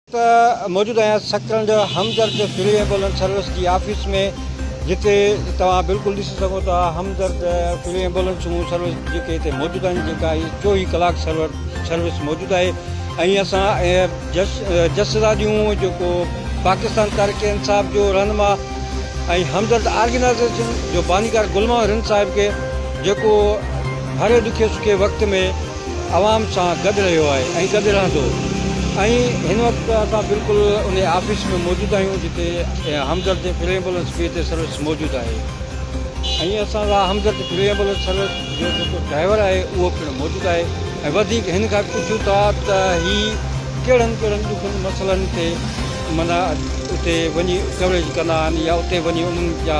मौजूद आहियां सकरंद हमदर्द free ambulance service की ऑफिस में, जिते तव्हां बिल्कुलु ॾिसी सघो था हमदर्द फ्री एम्बुलेंसूं सर्विस जेके हिते मौजूदु आहिनि, जेका 24 कलाक सर्विस मौजूदु आहे। ऐं असां जसदा जूं जेको पाकिस्तान तहरीक इंसाफ़ जो रहनुमा ऐं हमदर्द ऑर्गेनाइज़ेशन जो बानीकार गुलमा रिन साहिब खे, जेको हर ॾुखे सुखे वक़्त में आवाम सां गॾु रहियो आहे ऐं गॾु रहंदो। हिन वक़्तु असां बिल्कुलु उन ऑफिस में मौजूदु आहियूं, जिते हमदर्द फ्री एम्बुलेंस बि हिते सर्विस मौजूदु आहे। ऐं असां हमदर्द फ्री एम्बुलेंस सर्विस जो जेको ड्राइवर आहे उहो पिणु मौजूदु आहे। ऐं वधीक हिन खां पुछूं था त हीअ कहिड़नि ॾुखनि मसइलनि ते माना उते वञी कवरेज कंदा आहिनि, या उते वञी उन्हनि जा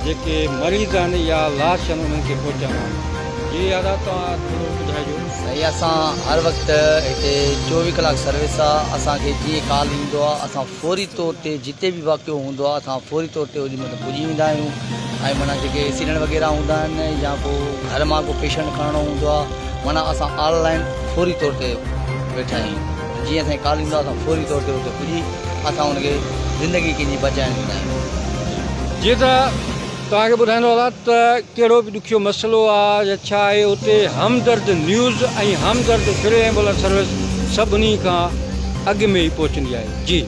जेके मरीज़ आहिनि या लाश आहिनि उन्हनि खे पहुचाईंदा आहिनि। जी यादा तव्हां थोरो ॿुधाइजो। सही, असां हर वक़्तु हिते 24 कलाक सर्विस आहे। असांखे जीअं कॉल ईंदो आहे असां फौरी तौर ते जिते बि वाक़ियो हूंदो आहे असां फौरी तौर ते ओॾी महिल पुॼी वेंदा आहियूं। ऐं माना जेके एक्सीडेंट वग़ैरह हूंदा आहिनि या पोइ घर मां को पेशेंट खणणो हूंदो आहे, माना असां ऑनलाइन फौरी तौर ते वेठा आहियूं। जीअं असांखे कॉल ईंदो आहे असां फौरी तौर ते उते पुॼी असां हुनखे ज़िंदगी कंहिंजी बचाइण वेंदा आहियूं। जीअं त तव्हांखे ॿुधाईंदो हलां त कहिड़ो बि ॾुखियो मसइलो आहे या छा आहे, उते हमदर्द न्यूज़ ऐं हमदर्द फ्री एम्बुलेंस सर्विस सभिनी खां अॻु में ई पहुचंदी आहे। जी।